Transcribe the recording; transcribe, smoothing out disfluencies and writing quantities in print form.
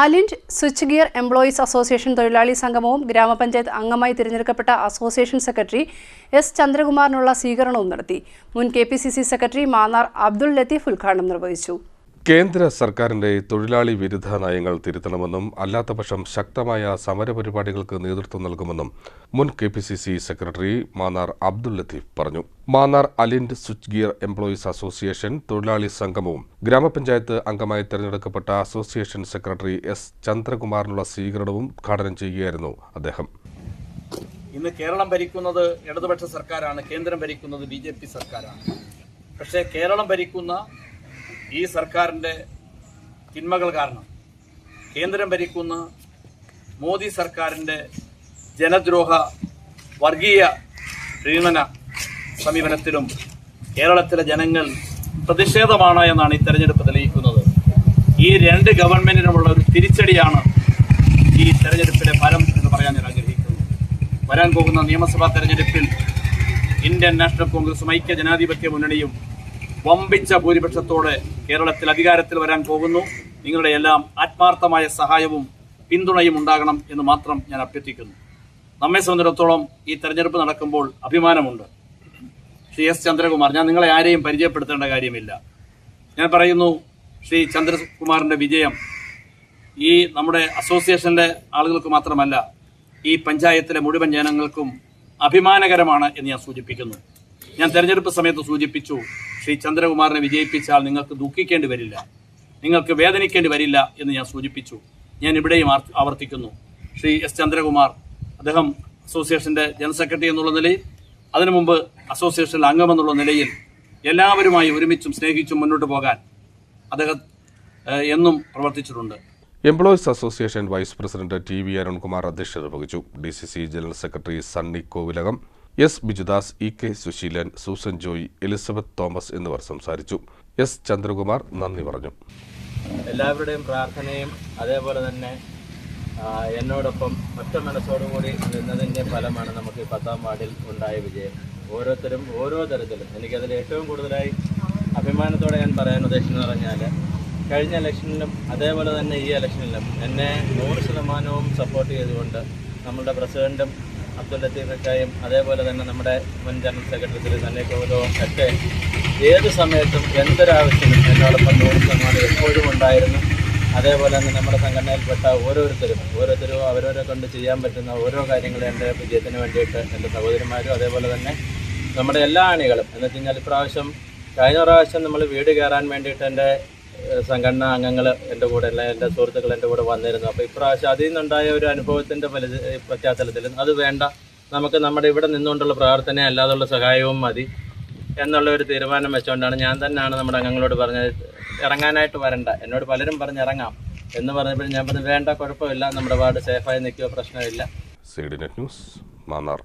Alind switch gear employees association തൊഴിലാളി സംഗമവും ഗ്രാമപഞ്ചായത്ത് അംഗമായി തിരഞ്ഞെടുക്കപ്പെട്ട അസോസിയേഷൻ സെക്രട്ടറി എസ് ചന്ദ്രകുമാറിനുള്ള സ്വീകരണവും നടത്തി. മുൻ KPCC സെക്രട്ടറി മാന്നാർ അബ്ദുൾ ലത്തീഫ് ഉദ്ഘാടനം നിർവഹിച്ചു. കേന്ദ്ര സർക്കാരിന്റെ തൊഴിലാളി വിരുദ്ധ നയങ്ങൾ തിരുത്തണമെന്നും അല്ലാത്തപക്ഷം ശക്തമായ സമരപരിപാടികൾക്ക് നേതൃത്വം നൽകുമെന്നും മുൻ KPCC സെക്രട്ടറി മാന്നാർ അബ്ദുൾ ലത്തീഫ് പറഞ്ഞു. Mannar Alind switch gear employees association തൊഴിലാളി സംഗമവും ഗ്രാമപഞ്ചായത്ത് അംഗമായി തെരഞ്ഞെടുക്കപ്പെട്ട അസോസിയേഷൻ സെക്രട്ടറി എസ് ചന്ദ്രകുമാറിനുള്ള സ്വീകരണവും ഉദ്ഘാടനം ചെയ്യുകയായിരുന്നു അദ്ദേഹം. ഇന്ന് കേരളം ഭരിക്കുന്നത് ഇടതുപക്ഷ സർക്കാരാണ്, കേന്ദ്രം ഭരിക്കുന്നത് BJP സർക്കാരാണ്. പക്ഷേ കേരളം ഭരിക്കുന്ന ഈ സർക്കാരിൻ്റെ തിന്മകൾ കാരണം കേന്ദ്രം ഭരിക്കുന്ന മോദി സർക്കാരിൻ്റെ ജനദ്രോഹ വർഗീയ പ്രീണന സമീപനത്തിലും കേരളത്തിലെ ജനങ്ങൾ പ്രതിഷേധമാണ് എന്നാണ് ഈ തെരഞ്ഞെടുപ്പ് തെളിയിക്കുന്നത്. ഈ രണ്ട് ഗവൺമെന്റിനുമുള്ള ഒരു തിരിച്ചടിയാണ് ഈ തെരഞ്ഞെടുപ്പിലെ ഫലം എന്ന് പറയാൻ ഞാൻ ആഗ്രഹിക്കുന്നു. വരാൻ പോകുന്ന നിയമസഭാ തെരഞ്ഞെടുപ്പിൽ ഇന്ത്യൻ നാഷണൽ കോൺഗ്രസും ഐക്യ ജനാധിപത്യ മുന്നണിയും വമ്പിച്ച ഭൂരിപക്ഷത്തോടെ കേരളത്തിൽ അധികാരത്തിൽ വരാൻ പോകുന്നു. നിങ്ങളുടെ എല്ലാം ആത്മാർത്ഥമായ സഹായവും പിന്തുണയും ഉണ്ടാകണം എന്ന് മാത്രം ഞാൻ അഭ്യർത്ഥിക്കുന്നു. നമ്മെ സംബന്ധിച്ചിടത്തോളം ഈ തെരഞ്ഞെടുപ്പ് നടക്കുമ്പോൾ അഭിമാനമുണ്ട്. ശ്രീ എസ് ചന്ദ്രകുമാർ, ഞാൻ നിങ്ങളെ ആരെയും പരിചയപ്പെടുത്തേണ്ട കാര്യമില്ല. ഞാൻ പറയുന്നു, ശ്രീ ചന്ദ്രകുമാറിന്റെ വിജയം ഈ നമ്മുടെ അസോസിയേഷനിലെ ആളുകൾക്ക് മാത്രമല്ല, ഈ പഞ്ചായത്തിലെ മുഴുവൻ ജനങ്ങൾക്കും അഭിമാനകരമാണ് എന്ന് ഞാൻ സൂചിപ്പിക്കുന്നു. ഞാൻ തെരഞ്ഞെടുപ്പ് സമയത്ത് സൂചിപ്പിച്ചു, ശ്രീ ചന്ദ്രകുമാറിനെ വിജയിപ്പിച്ചാൽ നിങ്ങൾക്ക് ദുഃഖിക്കേണ്ടി വരില്ല, നിങ്ങൾക്ക് വേദനിക്കേണ്ടി വരില്ല എന്ന് ഞാൻ സൂചിപ്പിച്ചു. ഞാൻ ഇവിടെയും ആവർത്തിക്കുന്നു, ശ്രീ എസ് ചന്ദ്രകുമാർ അദ്ദേഹം അസോസിയേഷന്റെ ജനറൽ സെക്രട്ടറി എന്നുള്ള നിലയിൽ, അതിനു മുമ്പ് അസോസിയേഷനിലെ അംഗമെന്നുള്ള നിലയിൽ എല്ലാവരുമായി ഒരുമിച്ചും സ്നേഹിച്ചും മുന്നോട്ട് പോകാൻ അദ്ദേഹം എന്നും പ്രവർത്തിച്ചിട്ടുണ്ട്. Employees association vice president TV Arunkumar അധ്യക്ഷത വഹിച്ചു. DCC general secretary Sunny Kovilakam, S Bijudas, EK Susheelan, Susan Joy, Elizabeth Thomas എന്നിവർ സംസാരിച്ചു. S ചന്ദ്രകുമാർ നന്ദി പറഞ്ഞു. എല്ലാവരുടെയും പ്രാർത്ഥനയും അതേപോലെ തന്നെ എന്നോടൊപ്പം ഒറ്റ മനസ്സോടുകൂടി നിന്നതിൻ്റെ ഫലമാണ് നമുക്ക് 10ാം വാർഡിൽ ഉണ്ടായ വിജയം. ഓരോരുത്തരും ഓരോ തരത്തിലും എനിക്കതിൽ ഏറ്റവും കൂടുതലായി അഭിമാനത്തോടെ ഞാൻ പറയാൻ ഉദ്ദേശിച്ചെന്ന് പറഞ്ഞാൽ, കഴിഞ്ഞ ഇലക്ഷനിലും അതേപോലെ തന്നെ ഈ ഇലക്ഷനിലും എന്നെ 100% സപ്പോർട്ട് ചെയ്തുകൊണ്ട് നമ്മളുടെ പ്രസിഡന്റും അബ്ദുൾ ലത്തീഫക്കായും അതേപോലെ തന്നെ നമ്മുടെ മുൻ ജനറൽ സെക്രട്ടറി സണ്ണി കോവിലവും ഒക്കെ ഏത് സമയത്തും എന്തൊരാവശ്യവും എന്നോടൊപ്പം 100% എപ്പോഴും ഉണ്ടായിരുന്നു. അതേപോലെ തന്നെ നമ്മുടെ സംഘടനയിൽപ്പെട്ട ഓരോരുത്തരും അവരവരെ കൊണ്ട് ചെയ്യാൻ പറ്റുന്ന ഓരോ കാര്യങ്ങളും എൻ്റെ വിജയത്തിന് വേണ്ടിയിട്ട് എൻ്റെ സഹോദരിമാരും അതേപോലെ തന്നെ നമ്മുടെ എല്ലാ അണികളും എന്ന് വെച്ച് കഴിഞ്ഞാൽ കഴിഞ്ഞ പ്രാവശ്യം നമ്മൾ വീട് കയറാൻ വേണ്ടിയിട്ട് എൻ്റെ സംഘടനാ അംഗങ്ങൾ എൻ്റെ കൂടെ എൻ്റെ സുഹൃത്തുക്കൾ എൻ്റെ കൂടെ വന്നിരുന്നു. അപ്പോൾ ഇപ്രാവശ്യം അതിൽ നിന്നുണ്ടായ ഒരു അനുഭവത്തിൻ്റെ പശ്ചാത്തലത്തിൽ അത് വേണ്ട, നമുക്ക് നമ്മുടെ ഇവിടെ നിന്നുകൊണ്ടുള്ള പ്രാർത്ഥന അല്ലാതുള്ള സഹായവും മതി എന്നുള്ള ഒരു തീരുമാനം വെച്ചുകൊണ്ടാണ് ഞാൻ തന്നെയാണ് നമ്മുടെ അംഗങ്ങളോട് പറഞ്ഞത് ഇറങ്ങാനായിട്ട് വരണ്ട. എന്നോട് പലരും പറഞ്ഞ് ഇറങ്ങാം എന്ന് പറഞ്ഞപ്പോൾ ഞാൻ പറഞ്ഞു വേണ്ട, കുഴപ്പമില്ല, നമ്മുടെ വാർഡ് സേഫായി നിൽക്കുക, പ്രശ്നമില്ല. CDNet news, Mannar.